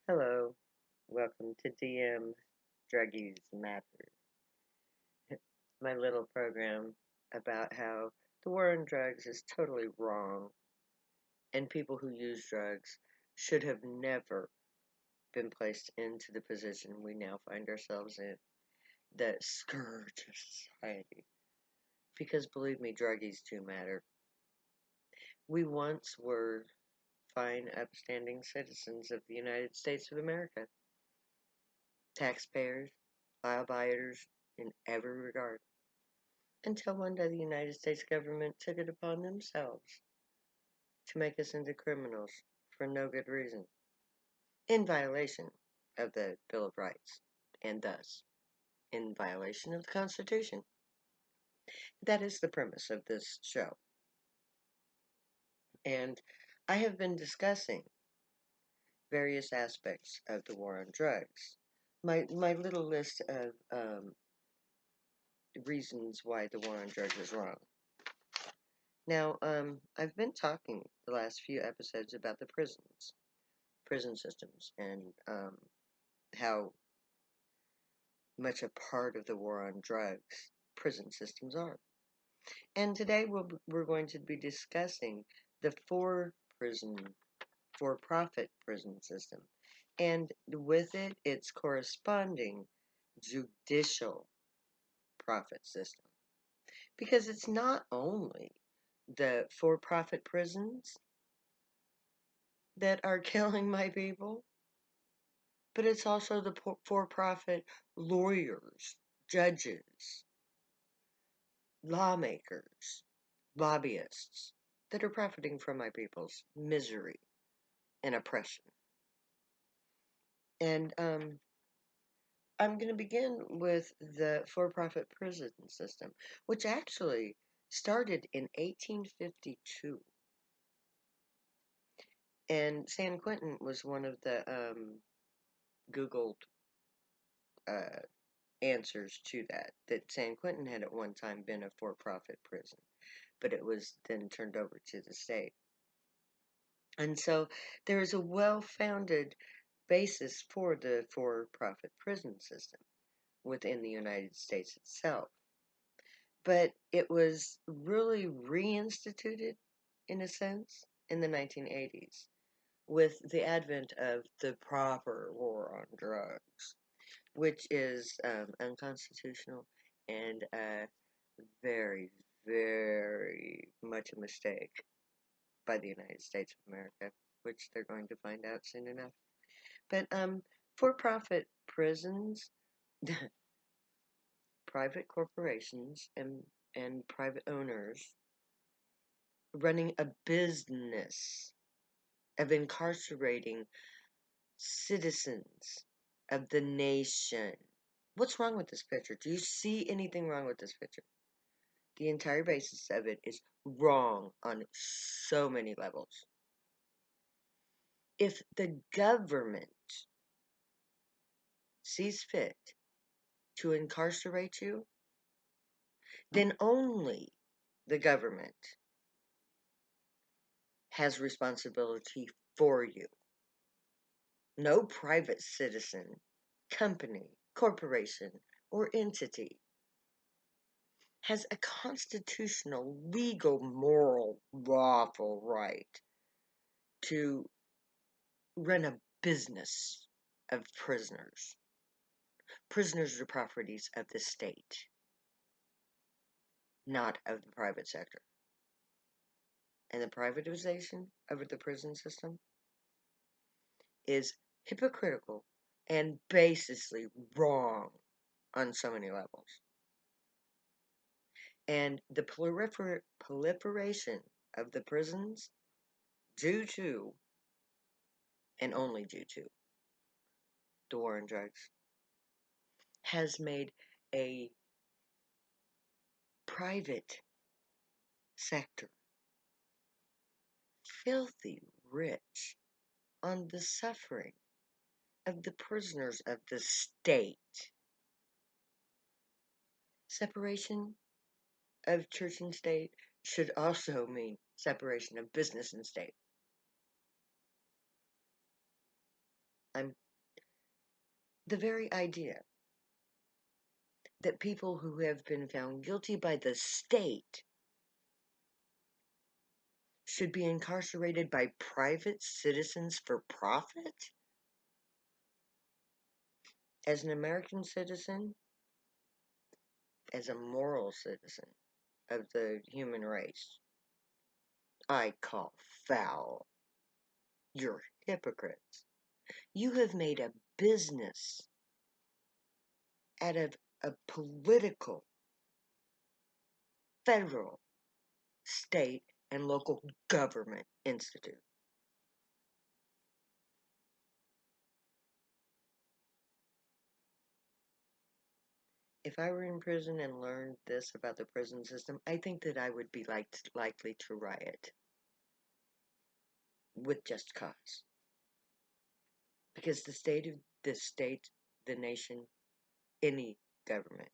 Hello, welcome to DM Druggies Matter, my little program about how the war on drugs is totally wrong and people who use drugs should have never been placed into the position we now find ourselves in, the scourge of society. Because believe me, druggies do matter. We once were fine, upstanding citizens of the United States of America, taxpayers, law abiders in every regard. Until one day the United States government took it upon themselves to make us into criminals for no good reason, in violation of the Bill of Rights, and thus in violation of the Constitution. That is the premise of this show. And I have been discussing various aspects of the war on drugs. My little list of reasons why the war on drugs is wrong. Now, I've been talking the last few episodes about the prison systems, and how much a part of the war on drugs prison systems are. And today we're going to be discussing the for-profit prison system, and with it, its corresponding judicial profit system. Because it's not only the for-profit prisons that are killing my people, but it's also the for-profit lawyers, judges, lawmakers, lobbyists that are profiting from my people's misery and oppression. And I'm going to begin with the for-profit prison system, which actually started in 1852. And San Quentin was one of the Googled uh, answers to that. That San Quentin had at one time been a for-profit prison, but it was then turned over to the state. And so there is a well-founded basis for the for-profit prison system within the United States itself. But it was really reinstituted, in a sense, in the 1980s with the advent of the proper war on drugs, which is unconstitutional and very, very much a mistake by the United States of America, which they're going to find out soon enough. But for-profit prisons, private corporations and private owners running a business of incarcerating citizens of the nation. What's wrong with this picture? Do you see anything wrong with this picture? The entire basis of it is wrong on so many levels. If the government sees fit to incarcerate you, then only the government has responsibility for you. No private citizen, company, corporation, or entity has a constitutional, legal, moral, lawful right to run a business of prisoners. Prisoners are properties of the state, not of the private sector. And the privatization of the prison system is hypocritical and basically wrong on so many levels. And the proliferation of the prisons, due to, and only due to, the war on drugs, has made a private sector filthy rich on the suffering of the prisoners of the state. Separation of church and state should also mean separation of business and state. I'm the very idea that people who have been found guilty by the state should be incarcerated by private citizens for profit? As an American citizen, as a moral citizen of the human race, I call foul. You're hypocrites. You have made a business out of a political, federal, state, and local government institute. If I were in prison and learned this about the prison system, I think that I would be likely to riot with just cause. Because the state, the nation, any government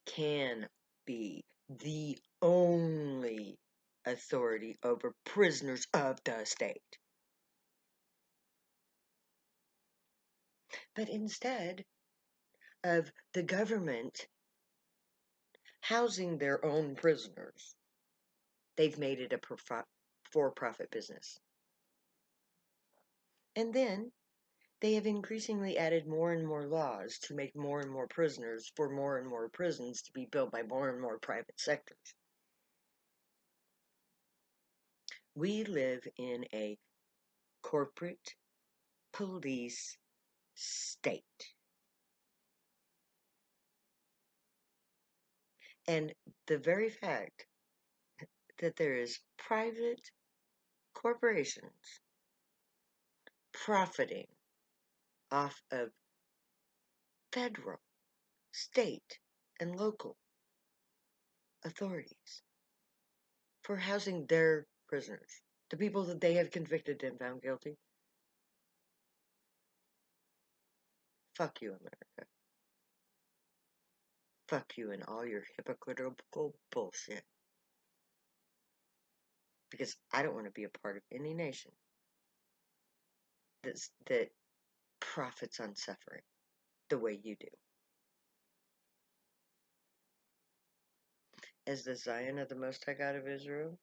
can be the only authority over prisoners of the state. But instead of the government housing their own prisoners, they've made it a for-profit business. And then they have increasingly added more and more laws to make more and more prisoners for more and more prisons to be built by more and more private sectors. We live in a corporate police state. And the very fact that there is private corporations profiting off of federal, state, and local authorities for housing their prisoners, the people that they have convicted and found guilty. Fuck you, America. Fuck you and all your hypocritical bullshit. Because I don't want to be a part of any nation that profits on suffering the way you do. As the Zion of the Most High God of Israel,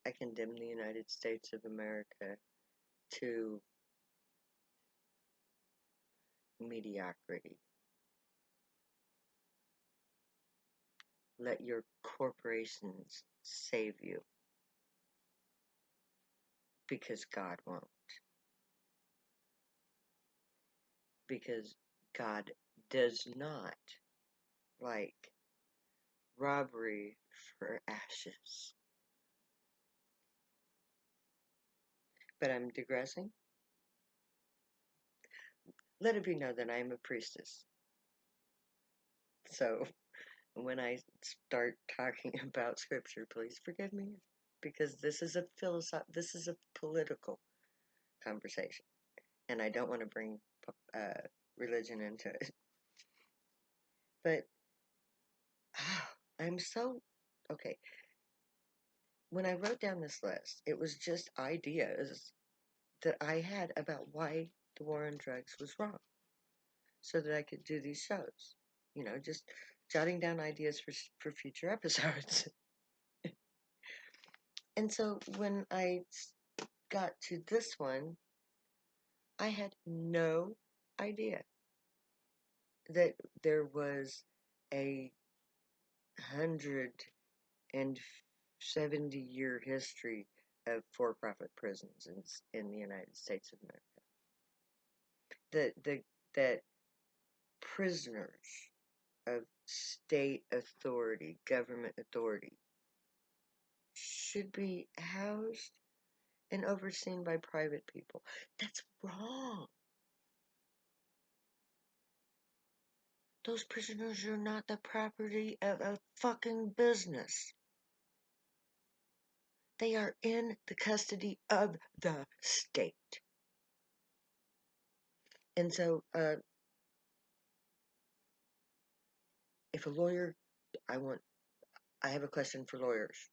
I condemn the United States of America to mediocrity. Let your corporations save you, because God won't. Because God does not like robbery for ashes. But I'm digressing. Let it be known that I am a priestess. So when I start talking about scripture, please forgive me, because this is a political conversation, and I don't want to bring religion into it. But I'm so okay. When I wrote down this list, it was just ideas that I had about why the war on drugs was wrong, so that I could do these shows. Just jotting down ideas for future episodes. And so when I got to this one, I had no idea that there was a 170-year history of for-profit prisons in the United States of America. That prisoners of state authority, government authority, should be housed and overseen by private people. That's wrong. Those prisoners are not the property of a fucking business. They are in the custody of the state. And so, if a lawyer, I have a question for lawyers.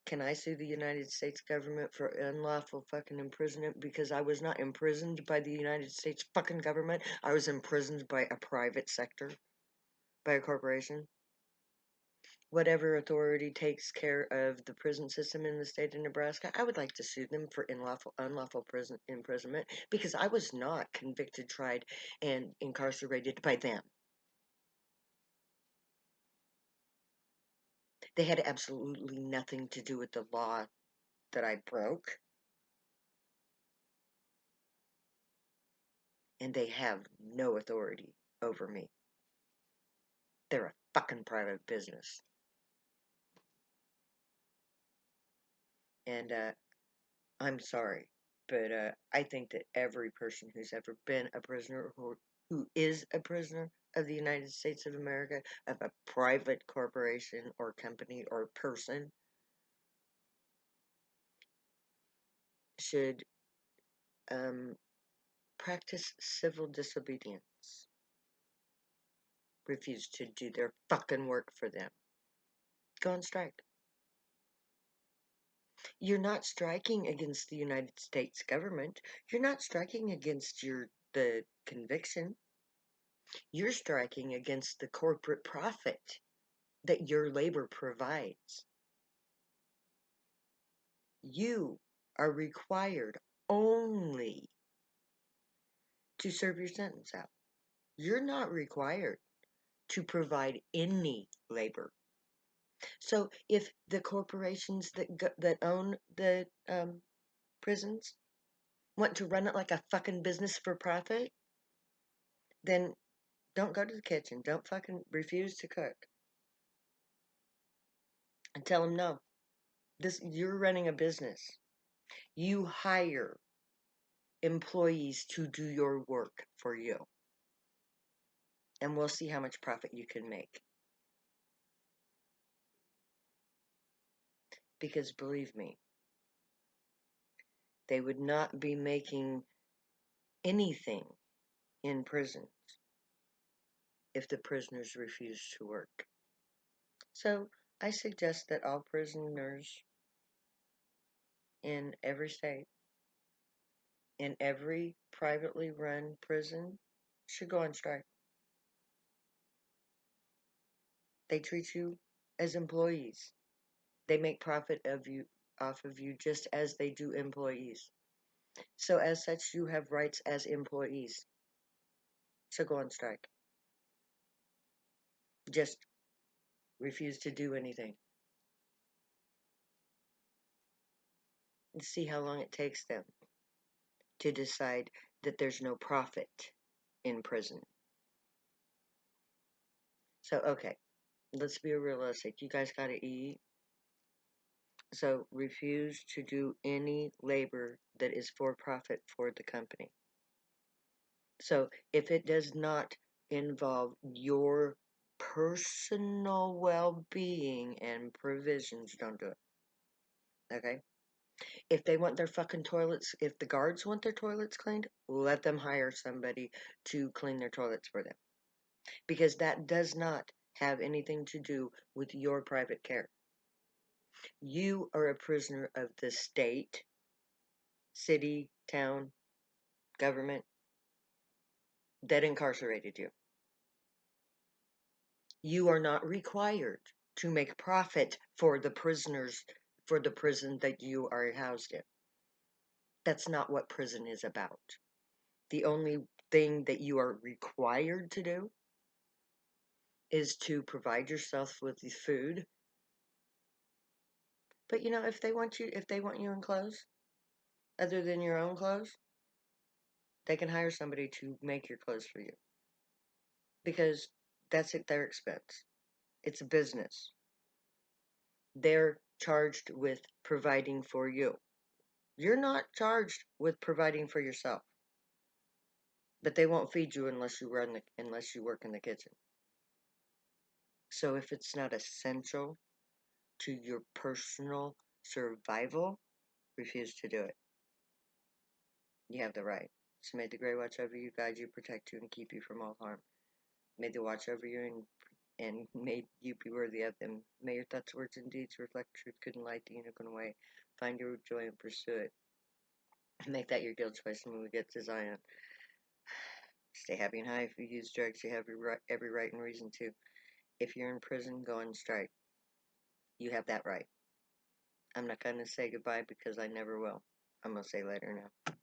Can I sue the United States government for unlawful fucking imprisonment because I was not imprisoned by the United States fucking government? I was imprisoned by a private sector, by a corporation. Whatever authority takes care of the prison system in the state of Nebraska, I would like to sue them for unlawful prison imprisonment because I was not convicted, tried, and incarcerated by them. They had absolutely nothing to do with the law that I broke, and they have no authority over me. They're a fucking private business. And I'm sorry, but I think that every person who's ever been a prisoner who is a prisoner of the United States of America, of a private corporation or company or person, should practice civil disobedience. Refuse to do their fucking work for them. Go on strike. You're not striking against the United States government. You're not striking against the conviction. You're striking against the corporate profit that your labor provides. You are required only to serve your sentence out. You're not required to provide any labor. So if the corporations that own the prisons want to run it like a fucking business for profit, then don't go to the kitchen. Don't fucking refuse to cook. And tell them no. You're running a business. You hire employees to do your work for you. And we'll see how much profit you can make. Because believe me, they would not be making anything in prisons if the prisoners refused to work. So I suggest that all prisoners in every state, in every privately run prison, should go on strike. They treat you as employees. They make profit off of you just as they do employees. So as such, you have rights as employees. So go on strike. Just refuse to do anything. And see how long it takes them to decide that there's no profit in prison. So, okay, let's be realistic. You guys gotta eat. So refuse to do any labor that is for profit for the company. So if it does not involve your personal well-being and provisions, don't do it. Okay? If they want their fucking toilets, if the guards want their toilets cleaned, let them hire somebody to clean their toilets for them. Because that does not have anything to do with your private care. You are a prisoner of the state, city, town, government that incarcerated you. You are not required to make profit for the prisoners, for the prison that you are housed in. That's not what prison is about. The only thing that you are required to do is to provide yourself with the food. But you know, if they want you in clothes, other than your own clothes, they can hire somebody to make your clothes for you. Because that's at their expense. It's a business. They're charged with providing for you. You're not charged with providing for yourself. But they won't feed you unless you work in the kitchen. So if it's not essential to your personal survival, refuse to do it. You have the right. So may the Great watch over you, guide you, protect you, and keep you from all harm. May they watch over you and and may you be worthy of them. May your thoughts, words, and deeds reflect truth, good, and light the unicorn way. Find your joy and pursue it. Make that your guild choice when we get to Zion. Stay happy and high. If you use drugs, you have every right and reason to. If you're in prison, go on strike. You have that right. I'm not going to say goodbye because I never will. I'm going to say later now.